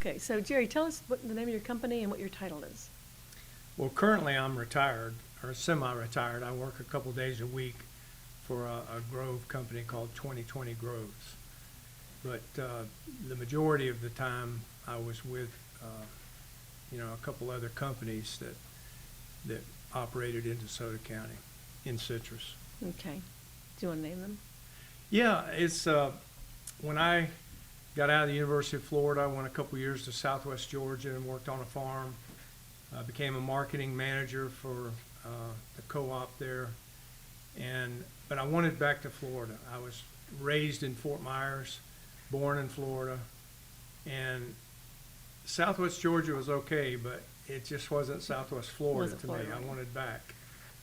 Okay, so Jerry, tell us what the name of your company and what your title is. Well, currently I'm retired, or semi-retired. I work a couple days a week for a grove company called 2020 Groves. But the majority of the time I was with, a couple other companies that operated in DeSoto County in citrus. Okay. Do you want to name them? Yeah, it's when I got out of the University of Florida, I went a couple years to Southwest Georgia and worked on a farm. I became a marketing manager for the co-op there, but I wanted back to Florida. I was raised in Fort Myers, born in Florida, and Southwest Georgia was okay, but it just wasn't Southwest Florida to me. I wanted back,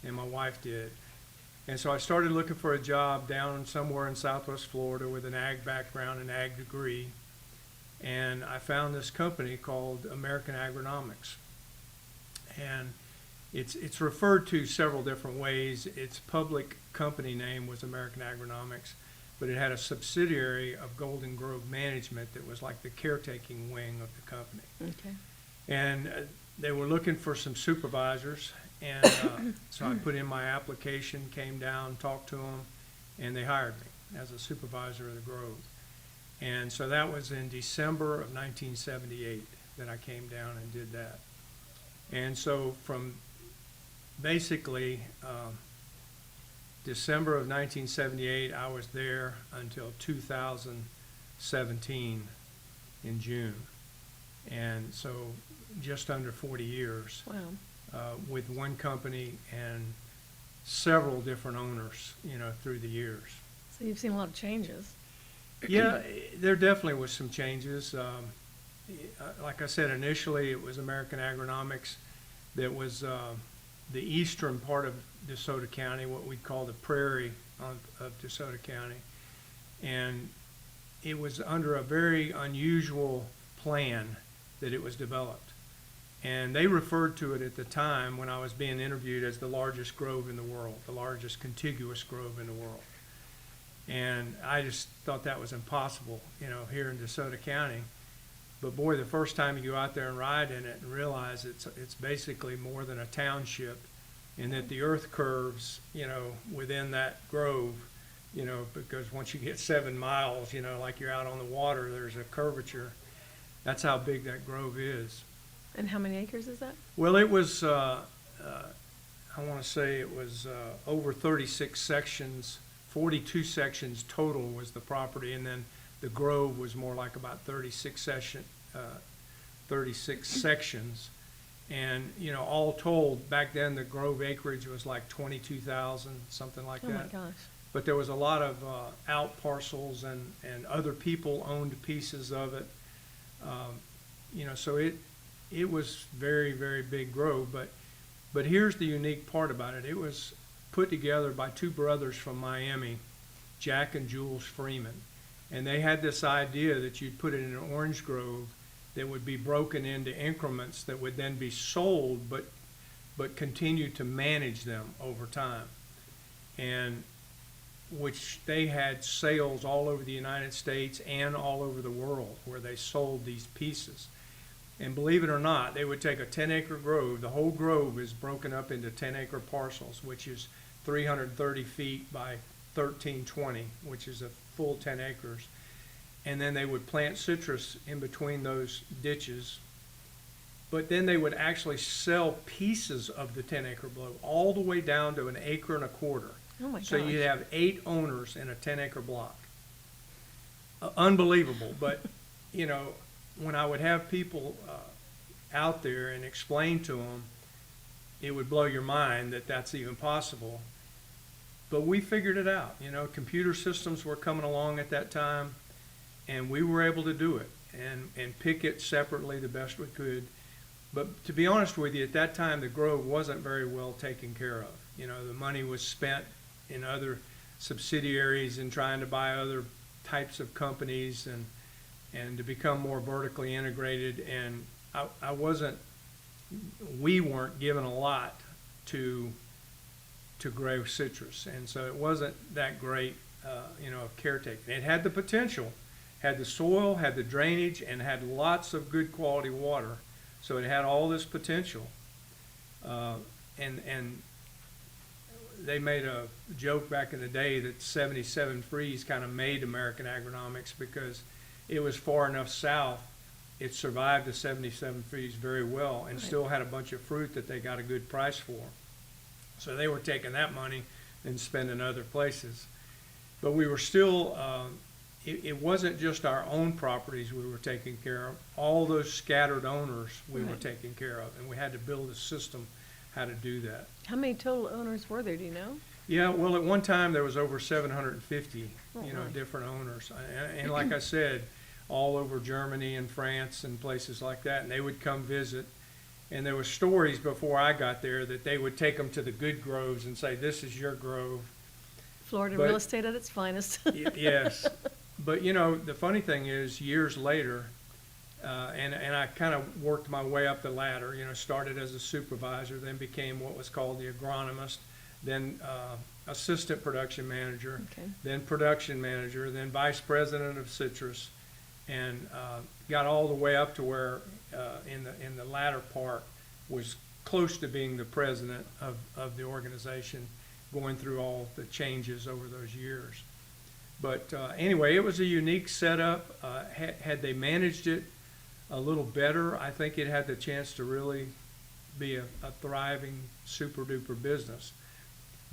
and my wife did. And so I started looking for a job down somewhere in Southwest Florida with an ag background and ag degree. And I found this company called American Agronomics. And it's referred to several different ways. Its public company name was American Agronomics, but it had a subsidiary of Golden Grove Management that was like the caretaking wing of the company. Okay. And they were looking for some supervisors, and so I put in my application, came down, talked to them, and they hired me as a supervisor of the Grove. And so that was in December of 1978 that I came down and did that. And so from basically December of 1978, I was there until 2017 in June. And so just under 40 years. Wow. With one company and several different owners, through the years. So you've seen a lot of changes. Yeah, there definitely was some changes. Like I said, initially it was American Agronomics that was the eastern part of DeSoto County, what we'd call the prairie of DeSoto County. And it was under a very unusual plan that it was developed. And they referred to it at the time when I was being interviewed as the largest grove in the world, the largest contiguous grove in the world. And I just thought that was impossible, here in DeSoto County. But boy, the first time you go out there and ride in it and realize it's basically more than a township, and that the earth curves, within that grove, because once you get 7 miles, like you're out on the water, there's a curvature. That's how big that grove is. And how many acres is that? Well, it was, I want to say it was over 36 sections, 42 sections total was the property, and then the grove was more like about 36 sections. And, all told, back then the grove acreage was like 22,000, something like that. Oh my gosh. But there was a lot of out parcels and other people owned pieces of it. So it was very, very big grove, but here's the unique part about it. It was put together by two brothers from Miami, Jack and Jules Freeman, and they had this idea that you'd put it in an orange grove that would be broken into increments that would then be sold, but continue to manage them over time, and which they had sales all over the United States and all over the world where they sold these pieces. And believe it or not, they would take a 10-acre grove. The whole grove is broken up into 10-acre parcels, which is 330 feet by 1320, which is a full 10 acres. And then they would plant citrus in between those ditches. But then they would actually sell pieces of the 10-acre block all the way down to an acre and a quarter. Oh my gosh. So you'd have 8 owners in a 10-acre block. Unbelievable, but when I would have people out there and explain to them, it would blow your mind that that's even possible. But we figured it out. Computer systems were coming along at that time, and we were able to do it and pick it separately the best we could. But to be honest with you, at that time, the grove wasn't very well taken care of. The money was spent in other subsidiaries and trying to buy other types of companies and to become more vertically integrated, and we weren't given a lot to grow citrus, and so it wasn't that great, of caretaking. It had the potential, had the soil, had the drainage, and had lots of good quality water. So it had all this potential. And they made a joke back in the day that 77 Freeze kind of made American agronomics because it was far enough south. It survived the 77 Freeze very well and still had a bunch of fruit that they got a good price for. So they were taking that money and spending other places. But we were still, it wasn't just our own properties we were taking care of. All those scattered owners we were taking care of, and we had to build a system how to do that. How many total owners were there, do you know? Yeah, well, at one time there was over 750, Oh, you know, my. different owners. And like I said, all over Germany and France and places like that, and they would come visit. And there were stories before I got there that they would take them to the good groves and say, this is your grove. Florida But- real estate at its finest. Yes, but you know, the funny thing is, years later, and I kind of worked my way up the ladder, you know, started as a supervisor, then became what was called the agronomist, then assistant production manager, Okay. then production manager, then vice president of citrus, and got all the way up to where in the latter part was close to being the president of the organization, going through all the changes over those years. But anyway, it was a unique setup. Had they managed it a little better, I think it had the chance to really be a thriving, super duper business.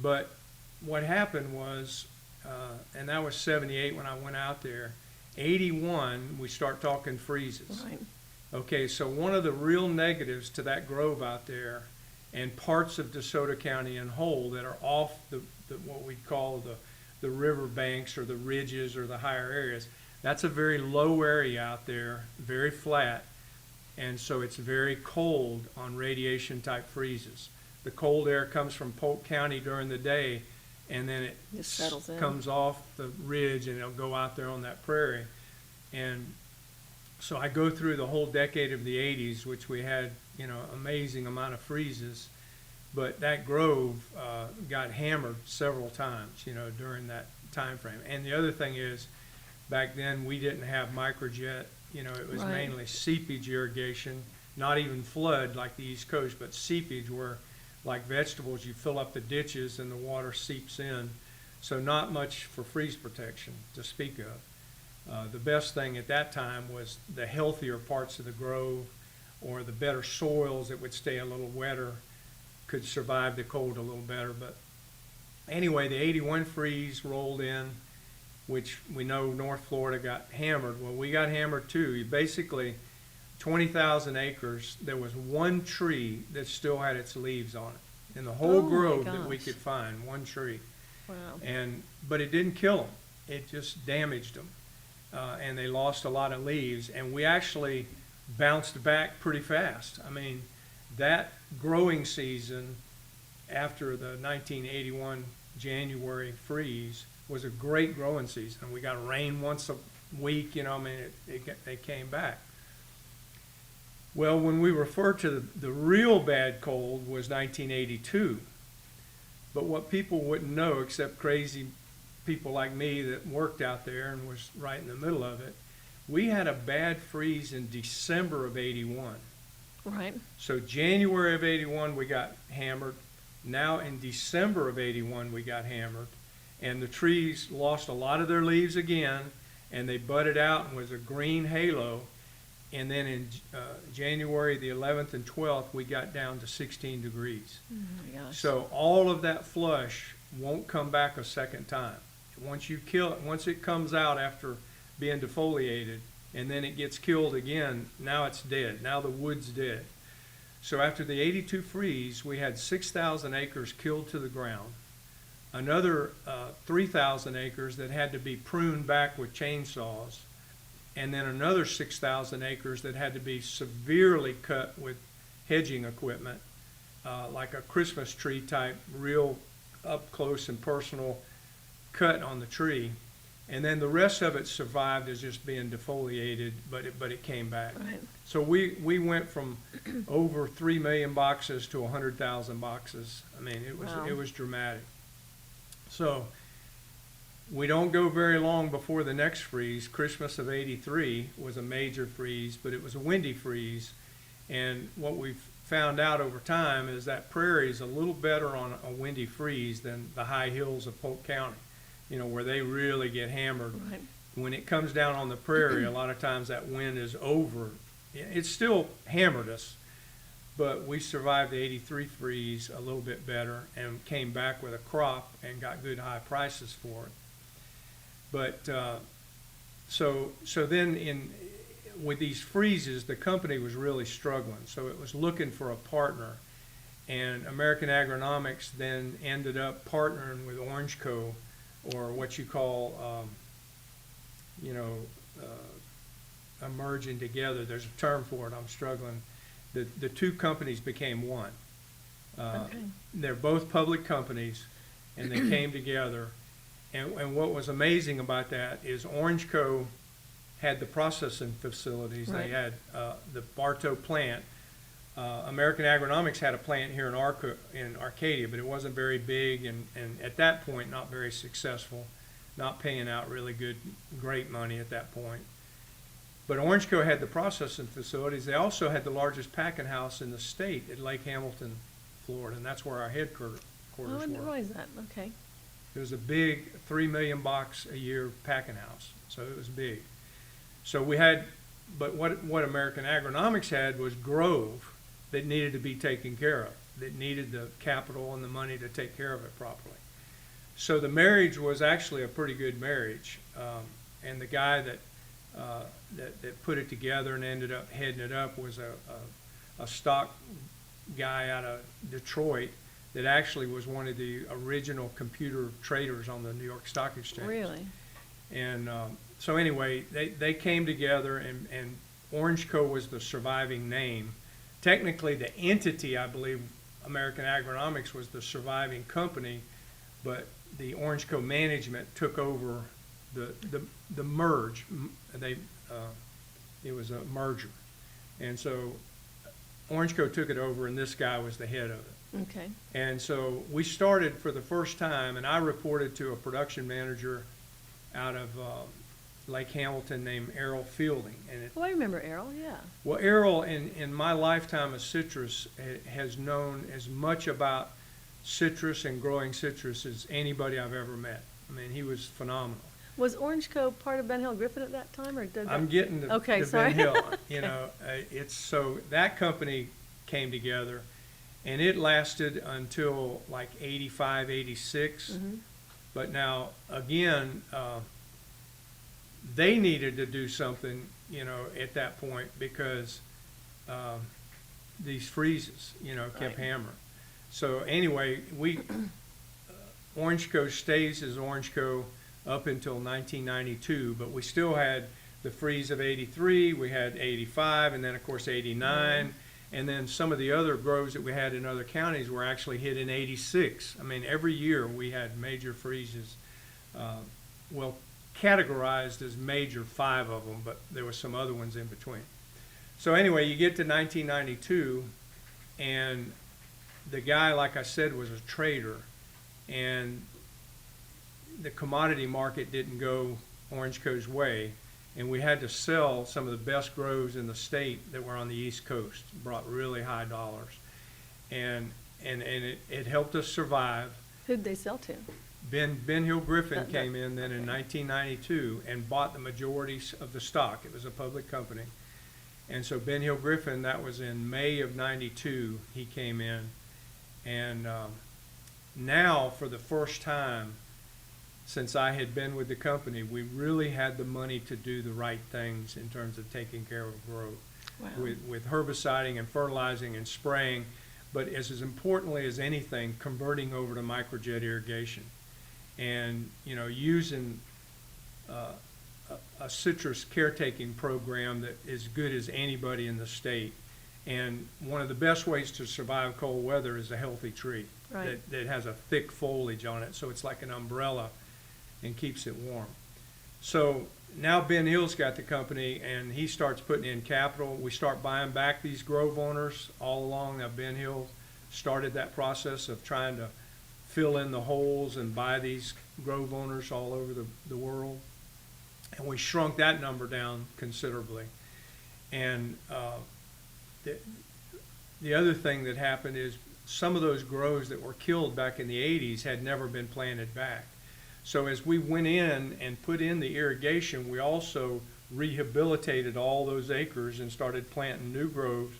But what happened was, and that was 78 when I went out there, 81, we start talking freezes. Right. Okay, so one of the real negatives to that grove out there and parts of DeSoto County in whole that are off the what we call the river banks or the ridges or the higher areas, that's a very low area out there, very flat, and so it's very cold on radiation type freezes. The cold air comes from Polk County during the day, and then it Just settles in. comes off the ridge and it'll go out there on that prairie. And so I go through the whole decade of the 80s, which we had, you know, amazing amount of freezes, but that grove got hammered several times, you know, during that time frame. And the other thing is, back then we didn't have microjet, you know, it was Right. mainly seepage irrigation, not even flood like the East Coast, but seepage where, like vegetables, you fill up the ditches and the water seeps in. So not much for freeze protection to speak of. The best thing at that time was the healthier parts of the grove or the better soils that would stay a little wetter could survive the cold a little better. But anyway, the 81 freeze rolled in, which we know North Florida got hammered. Well, we got hammered too. Basically, 20,000 acres, there was one tree that still had its leaves on it. In the whole Oh my grove that we gosh. could find, one tree. Wow. But it didn't kill them. It just damaged them. And they lost a lot of leaves. And we actually bounced back pretty fast. I mean, that growing season after the 1981 January freeze was a great growing season. We got rain once a week, you know, I mean, they came back. Well, when we refer to the real bad cold was 1982. But what people wouldn't know, except crazy people like me that worked out there and was right in the middle of it, we had a bad freeze in December of 81. Right. So January of 81, we got hammered. Now in December of 81, we got hammered. And the trees lost a lot of their leaves again, and they budded out and was a green halo. And then in January the 11th and 12th, we got down to 16 degrees. Oh my gosh. So all of that flush won't come back a second time. Once you kill it, once it comes out after being defoliated, and then it gets killed again, now it's dead. Now the wood's dead. So after the 82 freeze, we had 6,000 acres killed to the ground. Another 3,000 acres that had to be pruned back with chainsaws. And then another 6,000 acres that had to be severely cut with hedging equipment, like a Christmas tree type, real up close and personal cut on the tree. And then the rest of it survived as just being defoliated, but it came back. Right. So we went from over 3 million boxes to 100,000 boxes. I mean, Wow. it was dramatic. So we don't go very long before the next freeze. Christmas of '83 was a major freeze, but it was a windy freeze. And what we've found out over time is that prairie is a little better on a windy freeze than the high hills of Polk County, you know, where they really get hammered. Right. When it comes down on the prairie, a lot of times that wind is over. It still hammered us, but we survived the '83 freeze a little bit better and came back with a crop and got good high prices for it. But so then with these freezes, the company was really struggling. So it was looking for a partner. And American Agronomics then ended up partnering with Orange Co., or what you call, merging together. There's a term for it. I'm struggling. The two companies became one. Okay. They're both public companies, and they came together. And what was amazing about that is Orange Co. had the processing facilities. Right. They had the Bartow plant. American Agronomics had a plant here in Arcadia, but it wasn't very big, and at that point not very successful, not paying out really great money at that point. But Orange Co. had the processing facilities. They also had the largest packing house in the state at Lake Hamilton, Florida, and that's where our headquarters Oh, I didn't were. realize that. Okay. It was a big 3 million box a year packing house, so it was big. So we had, but what American Agronomics had was grove that needed to be taken care of, that needed the capital and the money to take care of it properly. So the marriage was actually a pretty good marriage, and the guy that put it together and ended up heading it up was a stock guy out of Detroit that actually was one of the original computer traders on the New York Stock Exchange. Really? And so anyway, they came together, and Orange Co. was the surviving name. Technically, the entity, I believe, American Agronomics, was the surviving company, but the Orange Co. management took over the merge. It was a merger, and so Orange Co. took it over, and this guy was the head of it. Okay. And so we started for the first time, and I reported to a production manager out of Lake Hamilton named Errol Fielding. And Oh, I remember Errol, yeah. well, Errol, in my lifetime of citrus, has known as much about citrus and growing citrus as anybody I've ever met. I mean, he was phenomenal. Was Orange Co. part of Ben Hill Griffin at that time, or did I'm getting to, Okay, to sorry. Ben Hill. You know, it's so that company came together, and it lasted until like 85, 86. Mm-hmm. But now, again, they needed to do something, you know, at that point because these freezes, you know, kept Right. hammering. So anyway, Orange Co. stays as Orange Co. up until 1992, but we still had the freeze of '83, we had '85, and then of course '89, and then some of the other groves that we had in other counties were actually hit in '86. I mean, every year we had major freezes. Well, categorized as major, 5 of them, but there were some other ones in between. So anyway, you get to 1992, and the guy, like I said, was a trader, and the commodity market didn't go Orange Co.'s way, and we had to sell some of the best groves in the state that were on the East Coast, brought really high dollars, and it helped us survive. Who'd they sell to? Ben Hill Griffin That- came in then in 1992 and bought the majority of the stock. It was a public company. And so Ben Hill Griffin, that was in May of '92, he came in. And now, for the first time since I had been with the company, we really had the money to do the right things in terms of taking care of growth. Wow. With herbiciding and fertilizing and spraying, but as importantly as anything, converting over to microjet irrigation. And, you know, using a citrus caretaking program that is good as anybody in the state. And one of the best ways to survive cold weather is a healthy tree Right. that has a thick foliage on it, so it's like an umbrella and keeps it warm. So now Ben Hill's got the company, and he starts putting in capital. We start buying back these grove owners all along. Now Ben Hill started that process of trying to fill in the holes and buy these grove owners all over the world. And we shrunk that number down considerably. And the other thing that happened is some of those groves that were killed back in the 80s had never been planted back. So as we went in and put in the irrigation, we also rehabilitated all those acres and started planting new groves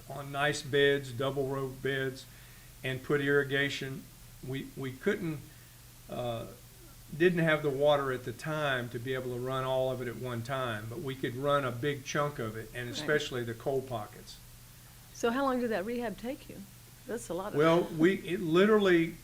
on nice beds, double row beds, and put irrigation. We couldn't, didn't have the water at the time to be able to run all of it at one time, but we could run a big chunk of it, and especially the cold pockets. So how long did that rehab take you? That's a lot of. Well, it literally,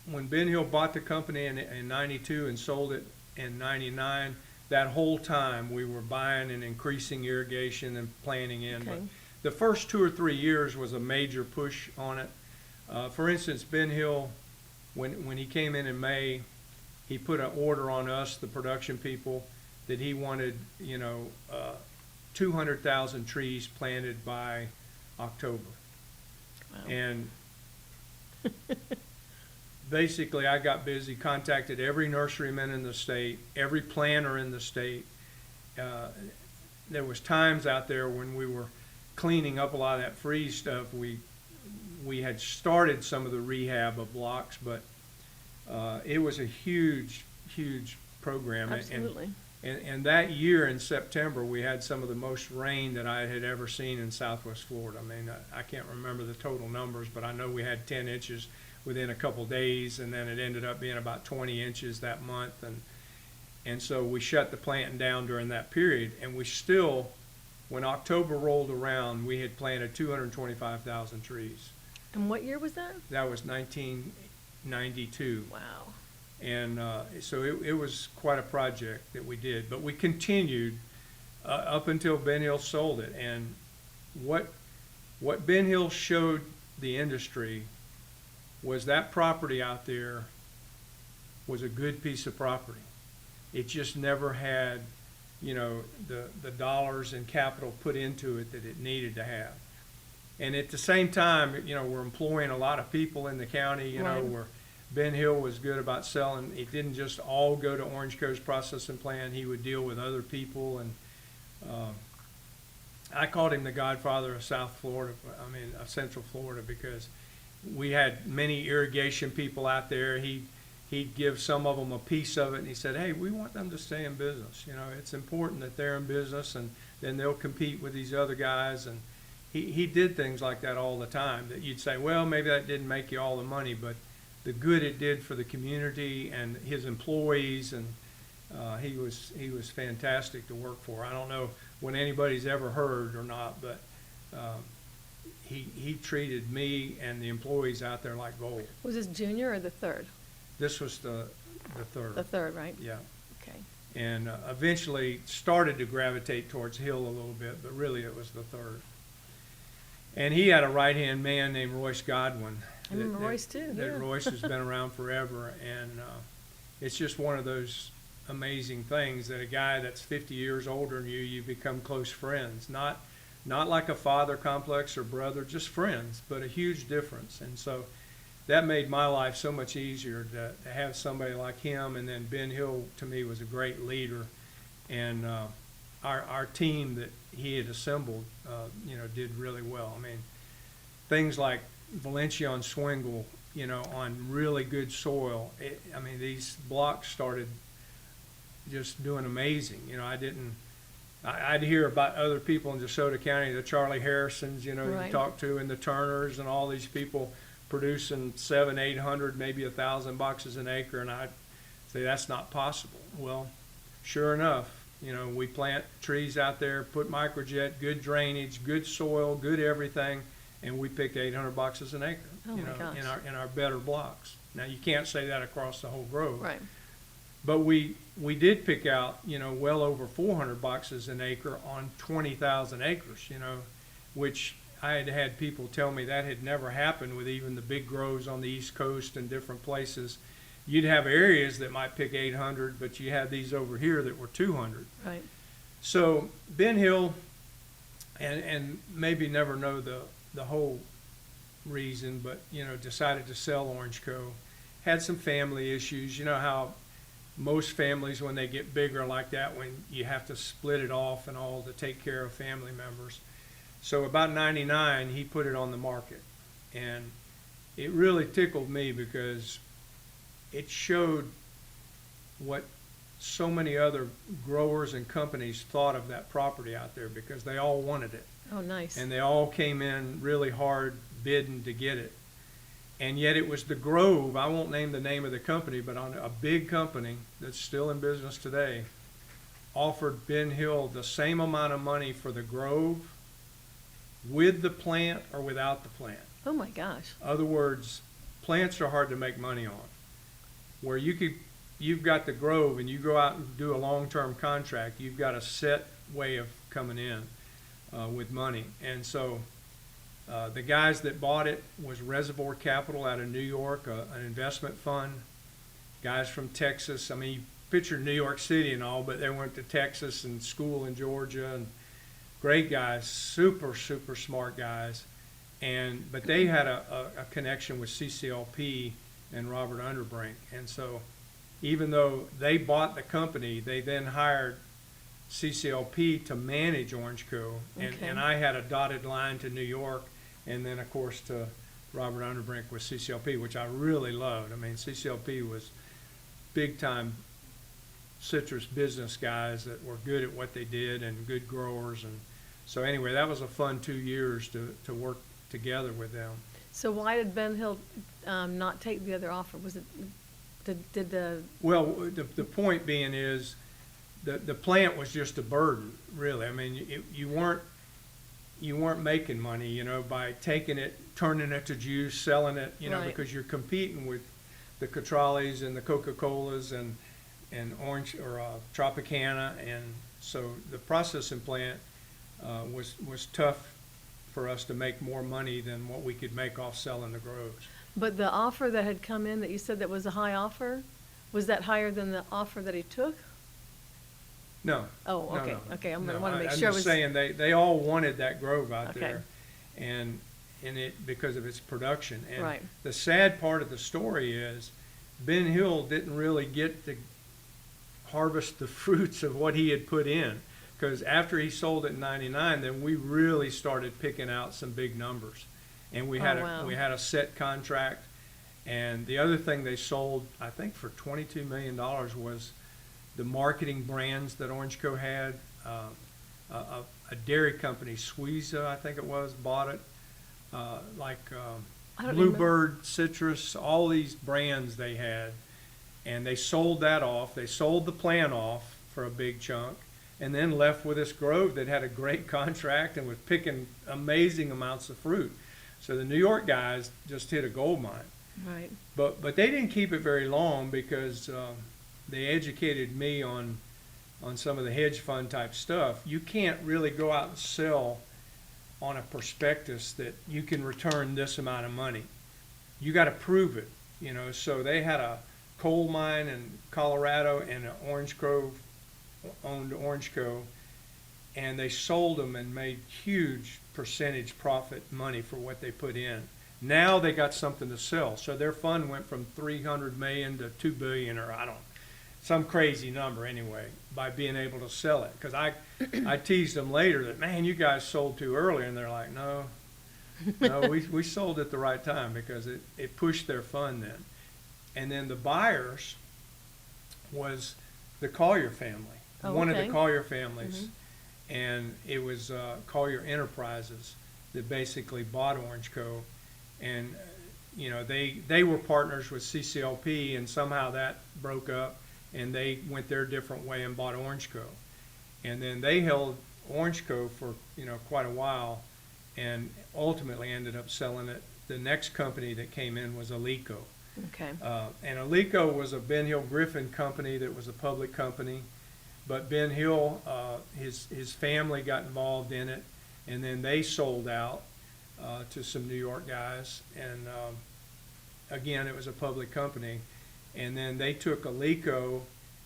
when Ben Hill bought the company in 92 and sold it in 99, that whole time we were buying and increasing irrigation and planting in. Okay. But the first 2 or 3 years was a major push on it. For instance, Ben Hill, when he came in May, he put an order on us, the production people, that he wanted, 200,000 trees planted by October. Wow. And basically I got busy, contacted every nurseryman in the state, every planter in the state. There was times out there when we were cleaning up a lot of that freeze stuff. We had started some of the rehab of blocks, but it was a huge program. Absolutely. And that year in September, we had some of the most rain that I had ever seen in Southwest Florida. I mean, I can't remember the total numbers, but I know we had 10 inches within a couple days, and then it ended up being about 20 inches that month. And so we shut the planting down during that period, and we still, when October rolled around, we had planted 225,000 trees. And what year was that? That was 1992. Wow. And so it was quite a project that we did, but we continued up until Ben Hill sold it. And what Ben Hill showed the industry was that property out there was a good piece of property. It just never had, the dollars and capital put into it that it needed to have. And at the same time, we're employing a lot of people in the county, Right. where Ben Hill was good about selling. It didn't just all go to Orange Coast Processing Plant. He would deal with other people. And I called him the godfather of South Florida, of Central Florida, because we had many irrigation people out there. He'd give some of them a piece of it, and he said, hey, we want them to stay in business. It's important that they're in business, and then they'll compete with these other guys. And he did things like that all the time, that you'd say, well, maybe that didn't make you all the money, but the good it did for the community and his employees, and he was fantastic to work for. I don't know when anybody's ever heard or not, but he treated me and the employees out there like gold. Was this junior or the third? This was the third. The third, right? Yeah. Okay. And eventually started to gravitate towards Hill a little bit, but really it was the third. And he had a right-hand man named Royce Godwin. I remember Royce too. That Yeah. Royce has been around forever, and it's just one of those amazing things that a guy that's 50 years older than you become close friends. Not like a father complex or brother, just friends, but a huge difference. And so that made my life so much easier to have somebody like him. And then Ben Hill, to me, was a great leader, and our team that he had assembled, did really well. Things like Valencia on Swingle, on really good soil. These blocks started just doing amazing. I'd hear about other people in DeSoto County, the Charlie Harrisons, Right. you talk to, and the Turners, and all these people producing 700, 800, maybe 1,000 boxes an acre, and I'd say that's not possible. Well, sure enough, we plant trees out there, put microjet, good drainage, good soil, good everything, and we picked 800 boxes an acre. Oh my gosh. in our better blocks. Now you can't say that across the whole grove. Right. But we did pick out, well over 400 boxes an acre on 20,000 acres, which I had had people tell me that had never happened with even the big groves on the East Coast and different places. You'd have areas that might pick 800, but you had these over here that were 200. Right. So Ben Hill, and maybe never know the whole reason, but, decided to sell Orange Co. Had some family issues. You know how most families, when they get bigger like that, when you have to split it off and all to take care of family members. So about 99, he put it on the market. And it really tickled me because it showed what so many other growers and companies thought of that property out there, because they all wanted it. Oh, nice. And they all came in really hard bidding to get it. And yet it was the Grove, I won't name the name of the company, but on a big company that's still in business today, offered Ben Hill the same amount of money for the Grove with the plant or without the plant. Oh my gosh. Other words, plants are hard to make money on. Where you've got the Grove and you go out and do a long-term contract, you've got a set way of coming in with money. And so the guys that bought it was Reservoir Capital out of New York, an investment fund. Guys from Texas. I mean, you picture New York City and all, but they went to Texas and school in Georgia, and great guys, super, super smart guys. But they had a connection with CCLP and Robert Underbrink. And so even though they bought the company, they then hired CCLP to manage Orange Co. And I had a dotted line to New York, and then of course to Robert Underbrink with CCLP, which I really loved. I mean, CCLP was big time citrus business guys that were good at what they did and good growers. And so anyway, that was a fun 2 years to work together with them. So why did Ben Hill not take the other offer? Was it, did the... Well, the point being is the plant was just a burden, really. I mean, you weren't making money, by taking it, turning it to juice, selling it, Right. because you're competing with the Catrales and the Coca-Colas and Orange or Tropicana, and so the processing plant was tough for us to make more money than what we could make off selling the groves. But the offer that had come in that you said that was a high offer, was that higher than the offer that he took? No. Oh, no, okay, no. okay, I'm gonna No, wanna make I'm sure it just was... saying they all wanted that grove out Okay. there, and it because of its production. And Right. the sad part of the story is Ben Hill didn't really get to harvest the fruits of what he had put in, because after he sold it in '99, then we really started picking out some big numbers, and we had wow. a set contract. And the other thing they sold, I think for $22 million, was the marketing brands that Orange Co. had. A dairy company, Squeeza, I think it was, bought it. I don't Bluebird, Citrus, all these brands they had. And they sold that off. They sold the plant off for a big chunk, and then left with this grove that had a great contract and was picking amazing amounts of fruit. So the New York guys just hit a gold mine. Right. But they didn't keep it very long, because they educated me on some of the hedge fund type stuff. You can't really go out and sell on a prospectus that you can return this amount of money. You got to prove it, So they had a coal mine in Colorado and an Orange Grove owned Orange Co. And they sold them and made huge percentage profit money for what they put in. Now they got something to sell, so their fund went from 300 million to 2 billion, or some crazy number anyway, by being able to sell it. Because I teased them later that, man, you guys sold too early, and they're like, no, we sold at the right time, because it pushed their fund then. And then the buyers was the Collier family, one of the Collier families, and it was Collier Enterprises that basically bought Orange Co. And they were partners with CCLP, and somehow that broke up, and they went their different way and bought Orange Co. And then they held Orange Co. for quite a while, and ultimately ended up selling it. The next company that came in was Alico. Okay. And Alico was a Ben Hill Griffin company that was a public company, but Ben Hill, his family got involved in it, and then they sold out to some New York guys, and again, it was a public company. And then they took Alico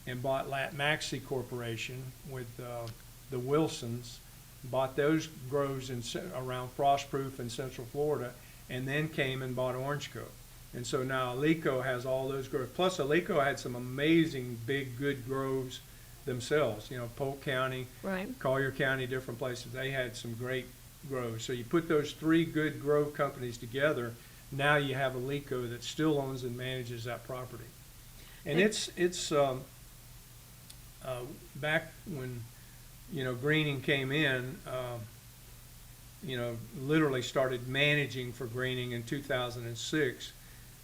and bought Maxey Corporation with the Wilsons, bought those groves around Frostproof in Central Florida, and then came and bought Orange Cove. And so now Alico has all those groves. Plus Alico had some amazing big good groves themselves. You know, Polk County, Right. Collier County, different places. They had some great groves. So you put those three good grove companies together, now you have Alico that still owns and manages that property. And it's back when, you know, Greening came in, you know, literally started managing for Greening in 2006.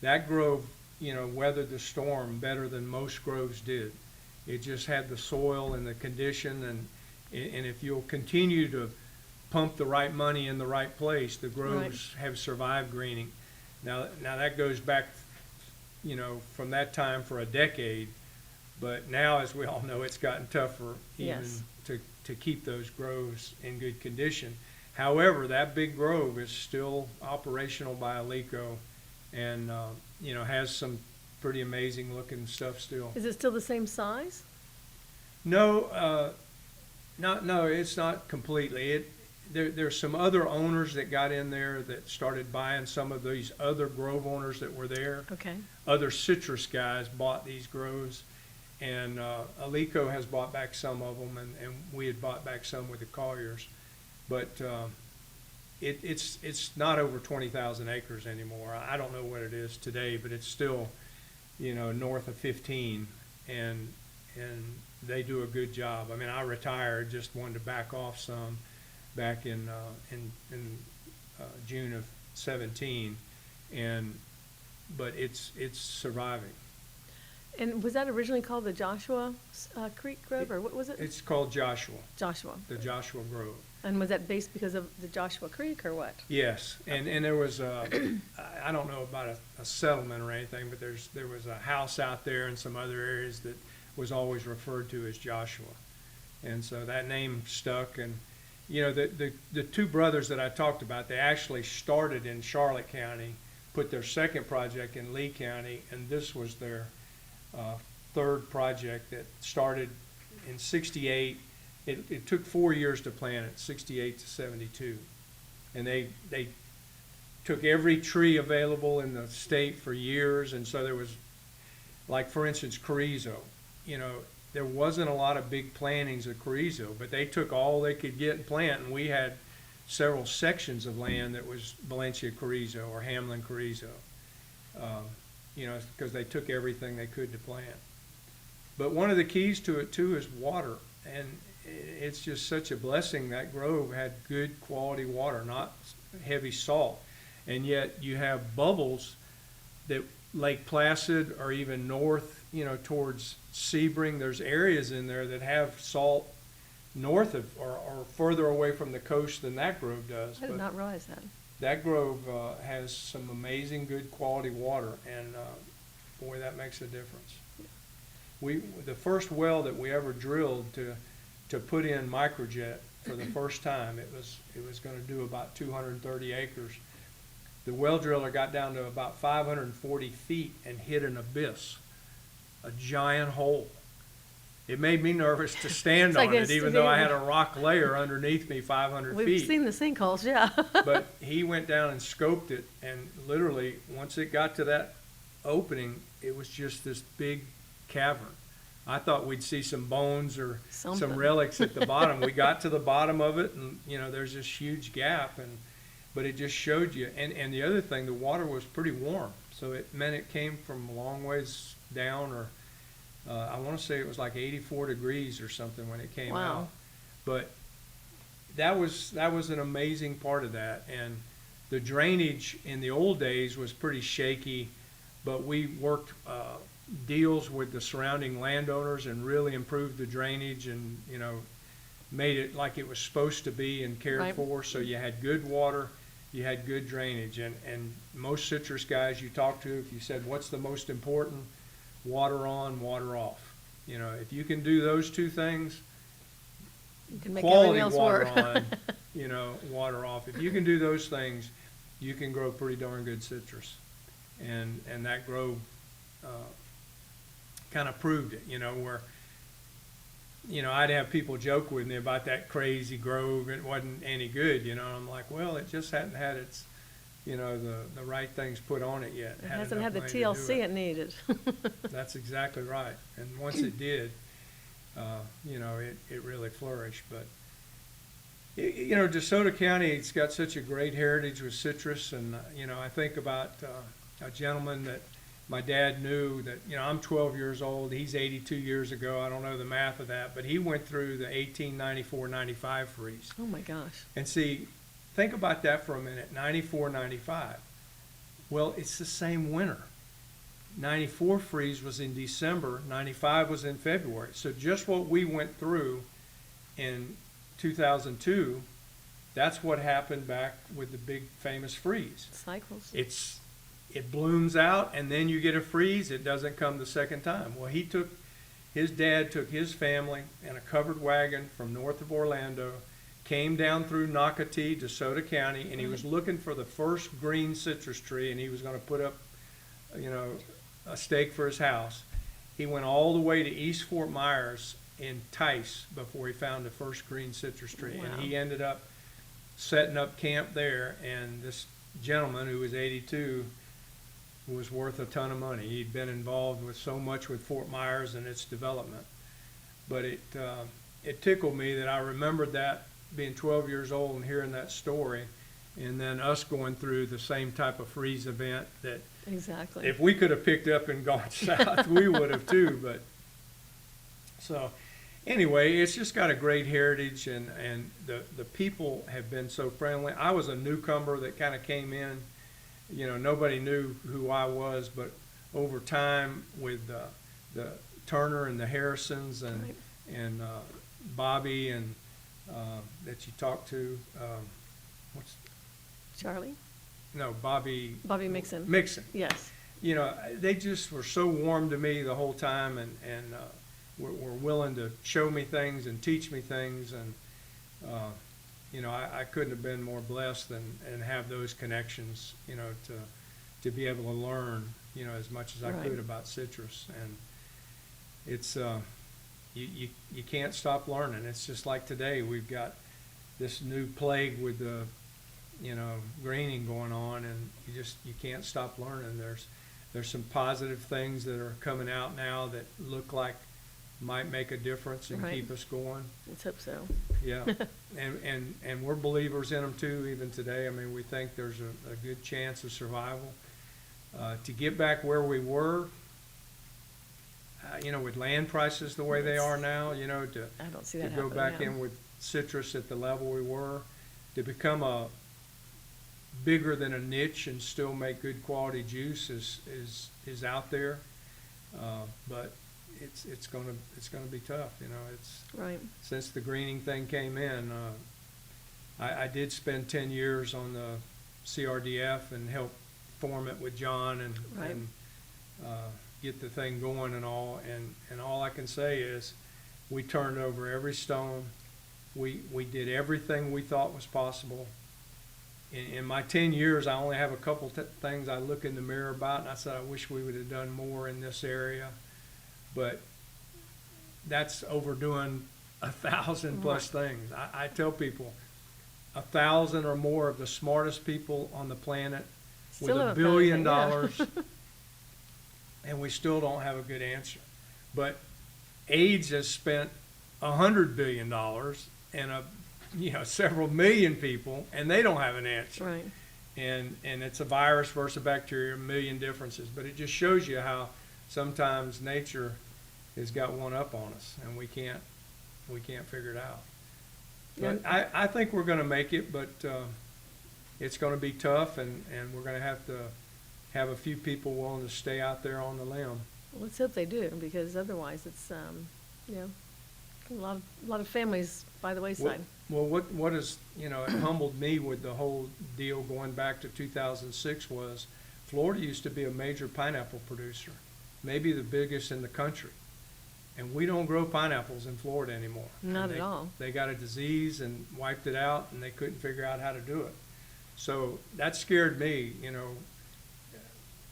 That grove, you know, weathered the storm better than most groves did. It just had the soil and the condition, and if you'll continue to pump the right money in the right place, the groves have survived Greening. Now that goes back, you know, from that time for a decade, but now, as we all know, it's gotten tougher even to keep those groves in good condition. However, that big grove is still operational by Alico, and you know, has some pretty amazing looking stuff still. Is it still the same size? No, no, it's not completely. There's some other owners that got in there that started buying some of these other grove owners that were there. Okay. Other citrus guys bought these groves, and Alico has bought back some of them, and we had bought back some with the Colliers. But it's not over 20,000 acres anymore. I don't know what it is today, but it's still, you know, north of 15, and they do a good job. I mean, I retired, just wanted to back off some back in June of 17, but it's surviving. And was that originally called the Joshua Creek Grove, or what was it? It's called Joshua, Joshua. the Joshua Grove. And was that based because of the Joshua Creek, or what? Yes, and there was I don't know about a settlement or anything, but there was a house out there and some other areas that was always referred to as Joshua, and so that name stuck. And you know, the two brothers that I talked about, they actually started in Charlotte County, put their second project in Lee County, and this was their third project that started in '68. It took 4 years to plant it, 68 to 72. And they took every tree available in the state for years. And so there was, like, for instance, Carrizo. You know, there wasn't a lot of big plantings of Carrizo, but they took all they could get and plant. And we had several sections of land that was Valencia Carrizo or Hamlin Carrizo, you know, because they took everything they could to plant. But one of the keys to it, too, is water. And it's just such a blessing that grove had good quality water, not heavy salt. And yet you have bubbles that Lake Placid or even north, you know, towards Sebring, there's areas in there that have salt north of or further away from the coast than that grove does. I did not realize that. That grove has some amazing good quality water, and boy, that makes a difference. The first well that we ever drilled to put in microjet for the first time, it was going to do about 230 acres. The well driller got down to about 540 feet and hit an abyss, a giant hole. It made me nervous to stand on it, even though I had a rock layer underneath me 500 feet. We've seen the sinkholes, yeah. But he went down and scoped it, and literally, once it got to that opening, it was just this big cavern. I thought we'd see some bones or some relics at the bottom. We got to the bottom of it, and you know, there's this huge gap, but it just showed you. And the other thing, the water was pretty warm, so it meant it came from a long ways down, or I want to say it was like 84 degrees or something when it came out. But that was an amazing part of that. And the drainage in the old days was pretty shaky, but we worked deals with the surrounding landowners and really improved the drainage, and you know, made it like it was supposed to be and cared for. So you had good water, you had good drainage, and most citrus guys you talk to, if you said what's the most important, water on, water off. You know, if you can do those two things, You can make quality everything else water work. on, you know, water off. If you can do those things, you can grow pretty darn good citrus, and that grove kind of proved it, you know, where, you know, I'd have people joke with me about that crazy grove, it wasn't any good, you know, and I'm like, well, it just hadn't had its the right things put on it yet. It hasn't had the enough money to do TLC it needed. That's exactly right. And once it did, it really flourished. But, DeSoto County, it's got such a great heritage with citrus. And, I think about a gentleman that my dad knew that, I'm 12 years old. He's 82 years ago. I don't know the math of that. But he went through the 1894-95 freeze. Oh, my gosh. And see, think about that for a minute, 94, 95. Well, it's the same winter. 94 freeze was in December, 95 was in February. So just what we went through in 2002, that's what happened back with the big famous freeze. Cycles. It blooms out and then you get a freeze, it doesn't come the second time. Well, his dad took his family in a covered wagon from north of Orlando, came down through Nocatee, DeSoto County, and he was looking for the first green citrus tree, and he was going to put up, a stake for his house. He went all the way to East Fort Myers in Tice before he found the first green citrus tree. Wow. And he ended up setting up camp there, and this gentleman who was 82 was worth a ton of money. He'd been involved with so much with Fort Myers and its development. But it tickled me that I remembered that being 12 years old and hearing that story, and then us going through the same type of freeze event that Exactly. if we could have picked up and gone south, we would have too. But so anyway, it's just got a great heritage, and the people have been so friendly. I was a newcomer that kind of came in, nobody knew who I was, but over time with the Turner and the Harrisons and Right. and Bobby and that you talked to, Charlie? Bobby Mixon. Mixon. Yes. They just were so warm to me the whole time, and were willing to show me things and teach me things, and I couldn't have been more blessed and have those connections, to be able to learn, as much as I Right. could about citrus. And it's you can't stop learning. It's just like today, we've got this new plague with the greening going on, and you can't stop learning. There's some positive things that are coming out now that look like might make a difference and Right. keep us going. Let's hope so. Yeah, and we're believers in them too, even today. I mean, we think there's a good chance of survival. To get back where we were, with land prices the way they are now, I don't see to that go happening back now. in with citrus at the level we were, to become a bigger than a niche and still make good quality juice is out there. But it's gonna be tough. It's Right. since the greening thing came in. I did spend 10 years on the CRDF and help form it with John and Right. get the thing going and all. And all I can say is we turned over every stone. We did everything we thought was possible. In my 10 years, I only have a couple things I look in the mirror about, and I said, I wish we would have done more in this area. But that's overdoing 1,000 plus things. I tell people, 1,000 or more of the smartest people on the planet Still with $1 haven't found billion, anything, and we still don't have a good answer. But AIDS has spent $100 billion and several million people, and they don't have an answer. Right. And it's a virus versus a bacteria, a million differences. But it just shows you how sometimes nature has got one up on us, and we can't figure it out. But I think we're going to make it, but it's going to be tough, and we're going to have a few people willing to stay out there on the limb. Well, let's hope they do, because otherwise it's, a lot of families by the wayside. Well, what is, it humbled me with the whole deal going back to 2006 was Florida used to be a major pineapple producer, maybe the biggest in the country. And we don't grow pineapples in Florida anymore. Not at all. They got a disease and wiped it out, and they couldn't figure out how to do it. So that scared me,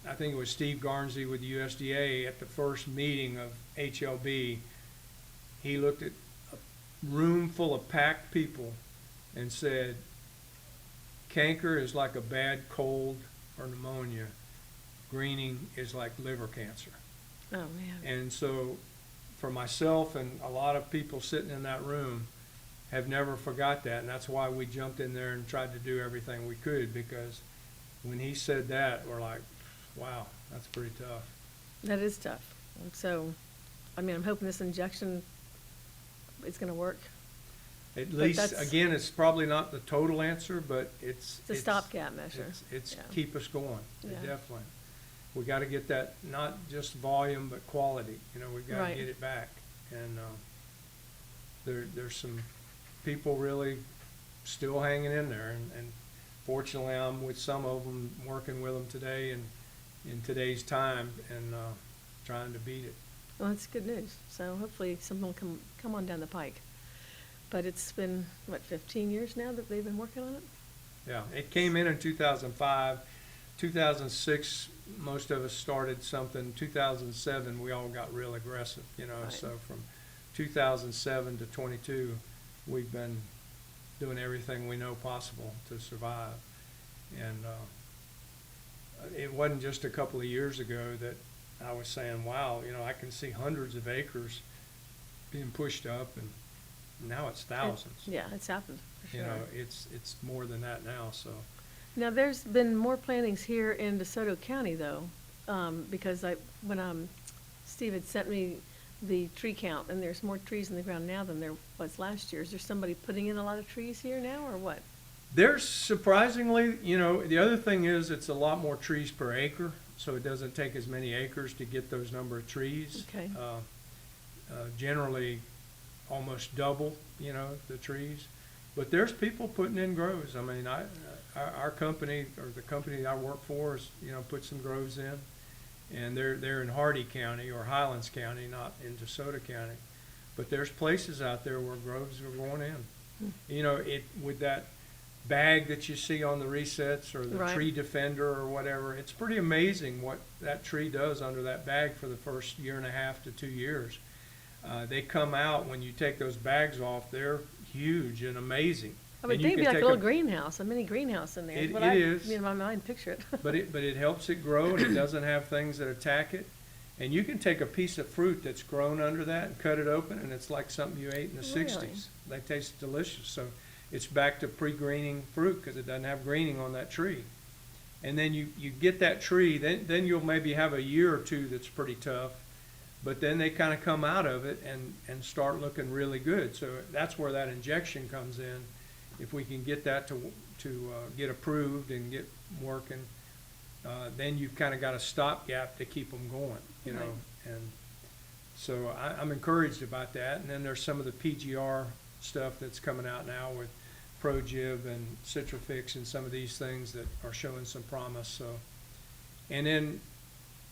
I think it was Steve Garnsey with the USDA at the first meeting of HLB. He looked at a room full of packed people and said, canker is like a bad cold or pneumonia. Greening is like liver cancer. Oh, man. And so for myself and a lot of people sitting in that room have never forgot that. And that's why we jumped in there and tried to do everything we could, because when he said that, we're like, wow, that's pretty tough. That is tough. And so, I mean, I'm hoping this injection is going to work. At But least, that's- again, it's probably not the total answer, but it's. It's a stopgap measure. It's Yeah. keep us going, Yeah. definitely. We gotta get that, not just volume, but quality, we've gotta Right. get it back. And, there's some people really still hanging in there, and fortunately, I'm with some of them, working with them today and in today's time, and, trying to beat it. Well, that's good news. So hopefully something will come on down the pike. But it's been, 15 years now that they've been working on it? Yeah, it came in 2005. 2006, most of us started something. 2007, we all got real aggressive, Right. So from 2007 to 22, we've been doing everything we know possible to survive. And it wasn't just a couple of years ago that I was saying, wow, I can see hundreds of acres being pushed up, and now it's thousands. Yeah, it's happened, for sure. It's more than that now, so. Now, there's been more plantings here in DeSoto County, though, because when Steve had sent me the tree count, and there's more trees in the ground now than there was last year. Is there somebody putting in a lot of trees here now, or what? There's surprisingly, the other thing is it's a lot more trees per acre, so it doesn't take as many acres to get those number of trees. Okay. Generally, almost double, the trees. But there's people putting in groves. I mean, our company, or the company I work for, is, put some groves in. And they're in Hardy County or Highlands County, not in DeSoto County. But there's places out there where groves are going in. With that bag that you see on the resets, or the Right. tree defender or whatever, it's pretty amazing what that tree does under that bag for the first year and a half to 2 years. They come out, when you take those bags off, they're huge and amazing. I would And you think it'd be can like a take little greenhouse, a mini greenhouse in there. It What I, is. in my mind, picture it. But it helps it grow, and it doesn't have things that attack it. And you can take a piece of fruit that's grown under that and cut it open, and it's like something you ate in the Really? 60s. They taste delicious. So it's back to pre-greening fruit, because it doesn't have greening on that tree. And then you get that tree, then you'll maybe have a year or two that's pretty tough, but then they kind of come out of it and start looking really good. So that's where that injection comes in. If we can get that to get approved and get working, then you've kind of got a stopgap to keep them going, Right. And so I'm encouraged about that. And then there's some of the PGR stuff that's coming out now with Progib and Citrafix and some of these things that are showing some promise. So, and then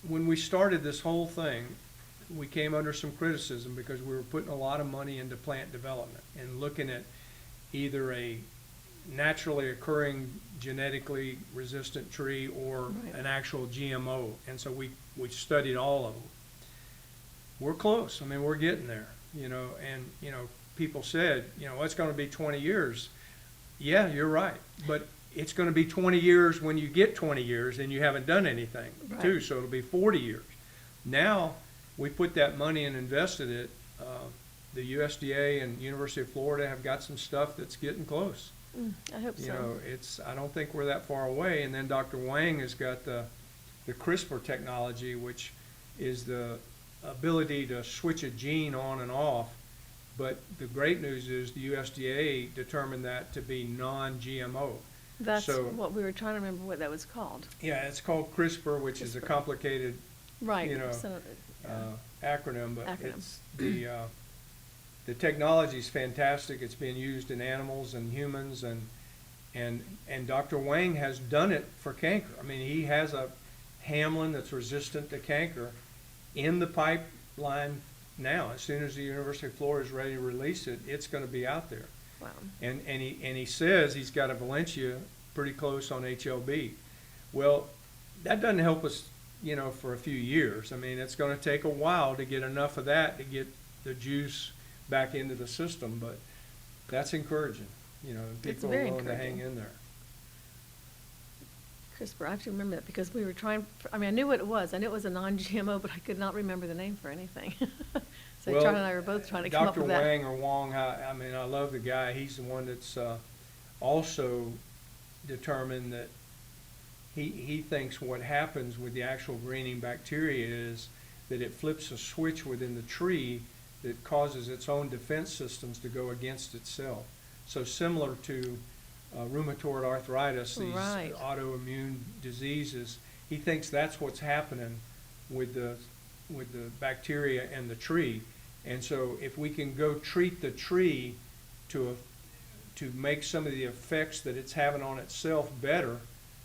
when we started this whole thing, we came under some criticism because we were putting a lot of money into plant development and looking at either a naturally occurring genetically resistant tree or Right. an actual GMO. And so we studied all of them. We're close. I mean, we're getting there, and, people said, it's going to be 20 years. Yeah, you're right. But it's going to be 20 years when you get 20 years and you haven't done anything, Right. too. So it'll be 40 years. Now, we put that money and invested it. The USDA and University of Florida have got some stuff that's getting close. I hope so. I don't think we're that far away. And then Dr. Wang has got the CRISPR technology, which is the ability to switch a gene on and off. But the great news is the USDA determined that to be non-GMO. That's so- what we were trying to remember what that was called. Yeah, it's called CRISPR, which is a CRISPR. complicated Right. You know, So, acronym, but Acronym. it's the technology is fantastic. It's being used in animals and humans, and Dr. Wang has done it for canker. I mean, he has a Hamlin that's resistant to canker in the pipeline now. As soon as the University of Florida is ready to release it, it's going to be out there. wow. And he says he's got a Valencia pretty close on HLB. Well, that doesn't help us, for a few years. I mean, it's going to take a while to get enough of that to get the juice back into the system, but that's encouraging. People are very willing to hang encouraging. in there. CRISPR, I have to remember that because we were trying, I mean, I knew what it was. I knew it was a non-GMO, but I could not remember the name for anything. So Well, Charlie and I were both trying to come up Dr. with that. Wang or Wong, I mean, I love the guy. He's the one that's also determined that he thinks what happens with the actual greening bacteria is that it flips a switch within the tree that causes its own defense systems to go against itself. So similar to rheumatoid arthritis, these Right. autoimmune diseases, he thinks that's what's happening with the bacteria and the tree. And so if we can go treat the tree to make some of the effects that it's having on itself better,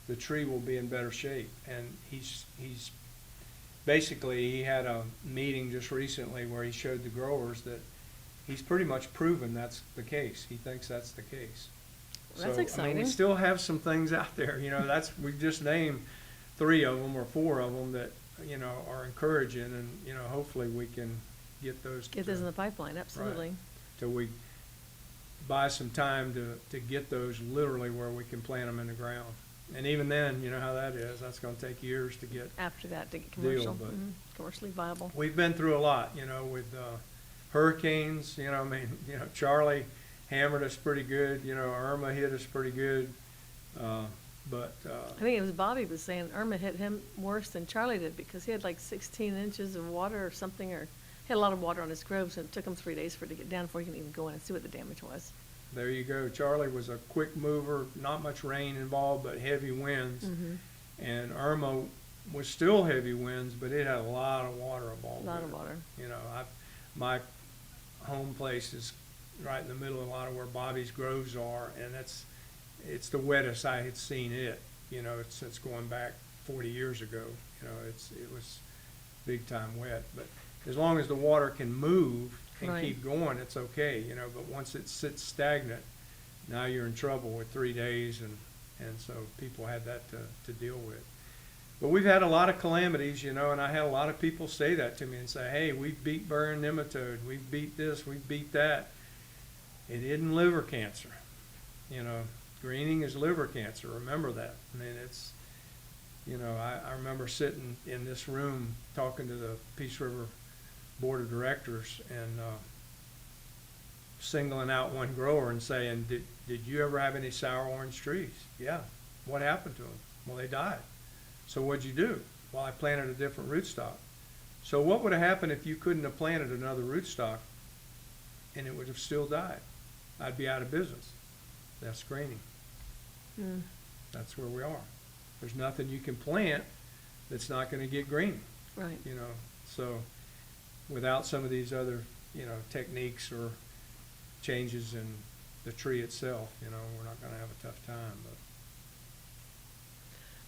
the tree will be in better shape. And he's basically, he had a meeting just recently where he showed the growers that he's pretty much proven that's the case. He thinks that's the case. Well, that's So, I exciting. mean, we still have some things out there, you know, we've just named 3 of them or 4 of them that, you know, are encouraging, and, you know, hopefully we can get those. Get those in the pipeline, absolutely. Till we buy some time to get those literally where we can plant them in the ground. And even then, you know how that is, that's gonna take years to get. After that, to get Deal, commercial, but- commercially viable. We've been through a lot, you know, with hurricanes, you know, I mean, you know, Charlie hammered us pretty good, you know, Irma hit us pretty good. But I think it was Bobby was saying Irma hit him worse than Charlie did because he had like 16 inches of water or something, or he had a lot of water on his groves, and it took him 3 days for it to get down before he could even go in and see what the damage was. there you go. Charlie was a quick mover, not much rain involved, but heavy winds. And Irma was still heavy winds, but it had a lot of water involved. A lot with of it. water. You know, my home place is right in the middle of a lot of where Bobby's groves are, and it's the wettest I had seen it, you know, since going back 40 years ago. You know, it was big time wet. But as long as the water can move and Right. keep going, it's okay, you know. But once it sits stagnant, now you're in trouble with 3 days, and so people had that to deal with. But we've had a lot of calamities, you know, and I had a lot of people say that to me and say, hey, we've beat burn nematode, we've beat this, we've beat that. It isn't liver cancer. You know, greening is liver cancer, remember that. I mean, it's, you know, I remember sitting in this room talking to the Peace River Board of Directors and singling out one grower and saying, did you ever have any sour orange trees? Yeah. What happened to them? Well, they died. So what'd you do? Well, I planted a different rootstock. So what would have happened if you couldn't have planted another rootstock and it would have still died? I'd be out of business. That's greening. Mm. That's where we are. There's nothing you can plant that's not going to get green, Right. you know. So without some of these other, you know, techniques or changes in the tree itself, you know, we're not going to have a tough time. But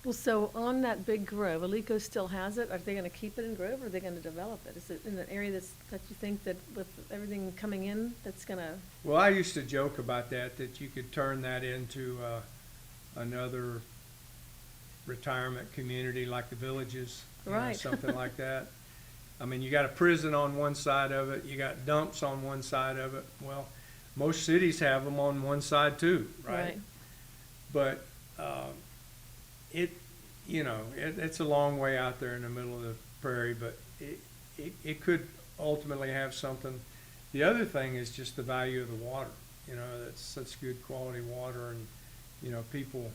Well, so on that big grove, Alico still has it. Are they gonna keep it in grove, or are they gonna develop it? Is it in an area that you think that with everything coming in, that's gonna, well, I used to joke about that you could turn that into another retirement community like the Villages, you know, Right. something like that. I mean, you got a prison on one side of it, you got dumps on one side of it. Well, most cities have them on one side too, right? But it's a long way out there in the middle of the prairie, but it could ultimately have something. The other thing is just the value of the water. You know, that's such good quality water, and you know, people,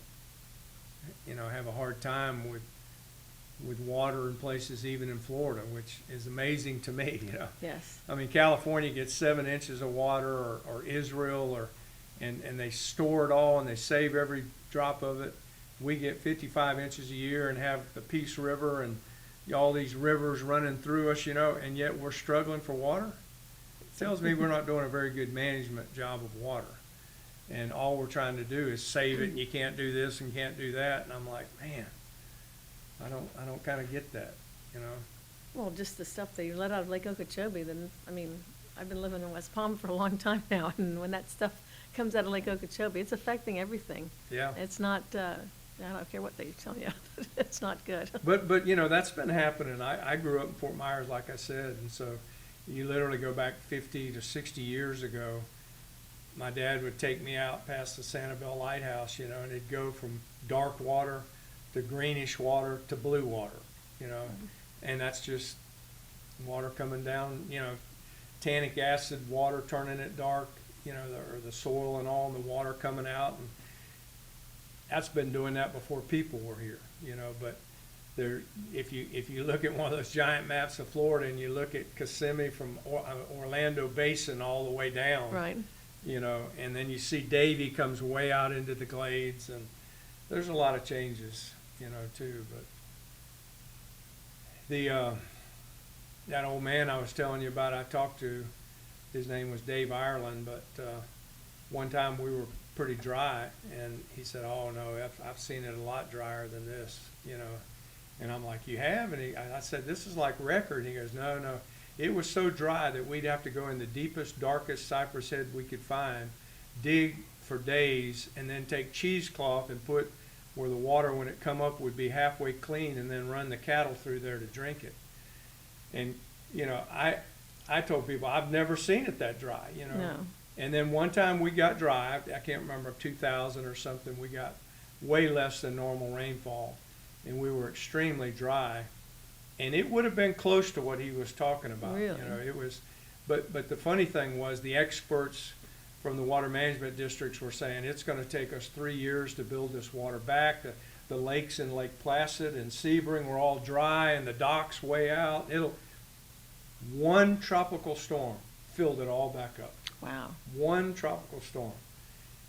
you know, have a hard time with water in places, even in Florida, which is amazing to me. You know, yes. I mean, California gets 7 inches of water, or Israel, and they store it all and they save every drop of it. We get 55 inches a year and have the Peace River and all these rivers running through us, you know, and yet we're struggling for water. It tells me we're not doing a very good management job of water. And all we're trying to do is save it, and you can't do this and can't do that. And I'm like, man, I don't kind of get that, you know. Well, just the stuff that you let out of Lake Okeechobee, then, I mean, I've been living in West Palm for a long time now, and when that stuff comes out of Lake Okeechobee, it's affecting everything. Yeah. It's not, I don't care what they tell you, it's not good. But you know, that's been happening. I grew up in Fort Myers, like I said, and so you literally go back 50 to 60 years ago. My dad would take me out past the Sanibel Lighthouse, you know, and it'd go from dark water to greenish water to blue water, you know, and that's just water coming down, you know, tannic acid water turning it dark, you know, or the soil and all, and the water coming out, and that's been doing that before people were here, you know. But there, if you look at one of those giant maps of Florida and you look at Kissimmee from Orlando Basin all the way down, Right. you know, and then you see Davie comes way out into the glades, and there's a lot of changes, you know, too. But the that old man I was telling you about, I talked to, his name was Dave Ireland, but one time we were pretty dry, and he said, "Oh no, I've seen it a lot drier than this," you know. And I'm like, "You have?" And I said, "This is like record." And he goes, "No, no, it was so dry that we'd have to go in the deepest, darkest cypress head we could find, dig for days, and then take cheesecloth and put where the water, when it come up, would be halfway clean, and then run the cattle through there to drink it." And you know, I told people I've never seen it that dry, you know. No. And then one time we got dry, I can't remember, 2000 or something, we got way less than normal rainfall, and we were extremely dry. And it would have been close to what he was talking about. Really? You know, it was, but the funny thing was, the experts from the water management districts were saying it's going to take us 3 years to build this water back. The lakes in Lake Placid and Sebring were all dry, and the docks way out. One tropical storm filled it all back up. Wow. One tropical storm.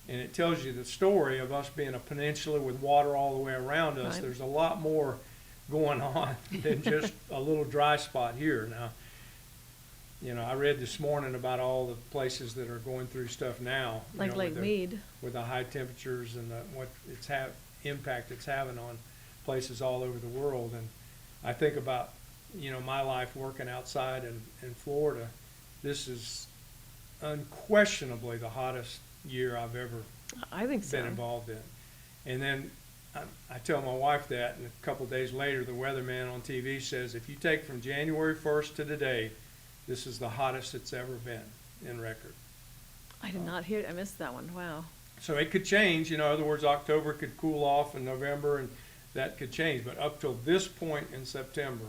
And it tells you the story of us being a peninsula with water all the way around us. Right. There's a lot more going on than just a little dry spot here. Now, you know, I read this morning about all the places that are going through stuff now. You Like know, Lake Mead. with the high temperatures and what impact it's having on places all over the world. And I think about, you know, my life working outside in Florida. This is unquestionably the hottest year I've ever I think so. been involved in. And then I tell my wife that, and a couple of days later, the weatherman on TV says, if you take from January 1st to today, this is the hottest it's ever been in record. I did not hear it. I missed that one. Wow. So it could change, you know, in other words, October could cool off in November, and that could change. But up till this point in September,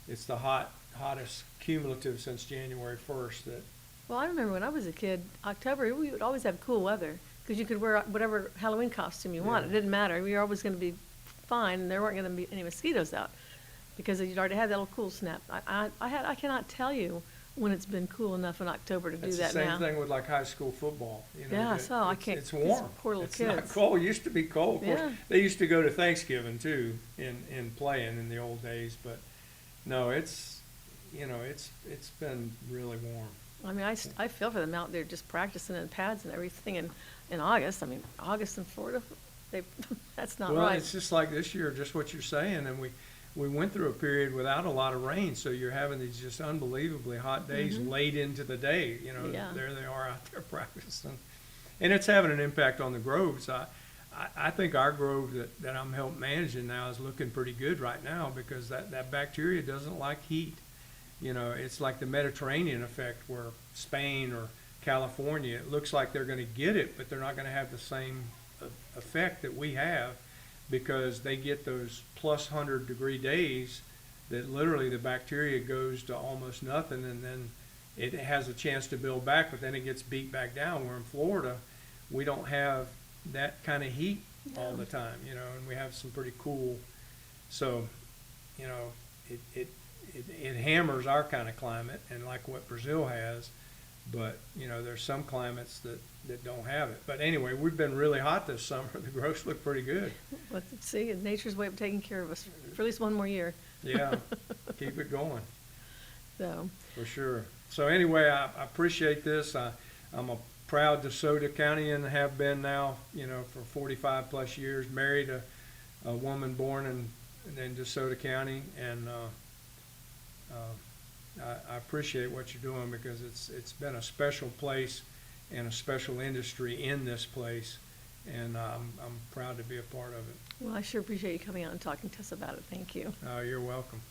it's the hottest cumulative since January 1st. Well, I remember when I was a kid, October, we would always have cool weather because you could wear whatever Halloween costume you wanted. Yeah. It didn't matter. We were always going to be fine, and there weren't going to be any mosquitoes out because you'd already had that little cool snap. I cannot tell you when it's been cool enough in October to do It's that the same now. thing with like high school football. You know, Yeah, that so I can't. It's these warm. Poor little It's kids. not cold. It used to be cold. Of course, Yeah. they used to go to Thanksgiving too in playing in the old days. But no, it's, you know, it's been really warm. I mean, I feel for them out there just practicing in pads and everything in August. I mean, August in Florida, that's not Well, right. it's just like this year, just what you're saying, and we went through a period without a lot of rain, so you're having these just unbelievably hot days late into the day. You know, Yeah. there they are out there practicing, and it's having an impact on the groves. I think our grove that I'm helping managing now is looking pretty good right now because that bacteria doesn't like heat. You know, it's like the Mediterranean effect where Spain or California, it looks like they're going to get it, but they're not going to have the same effect that we have because they get those plus 100-degree days that literally the bacteria goes to almost nothing, and then it has a chance to build back, but then it gets beat back down. Where in Florida, we don't have that kind of heat all the time, you know, and we have some pretty cool. So, you know, it hammers our kind of climate and like what Brazil has, but you know, there's some climates that don't have it. But anyway, we've been really hot this summer. The growths look pretty good. Let's see, nature's way of taking care of us for at least one more year. Yeah, keep it going So, for sure. So anyway, I appreciate this. I'm a proud DeSoto County and have been now, you know, for 45 plus years. Married a woman born in DeSoto County, and I appreciate what you're doing because it's been a special place and a special industry in this place, and I'm proud to be a part of it. well, I sure appreciate you coming out and talking to us about it. Thank you. You're welcome.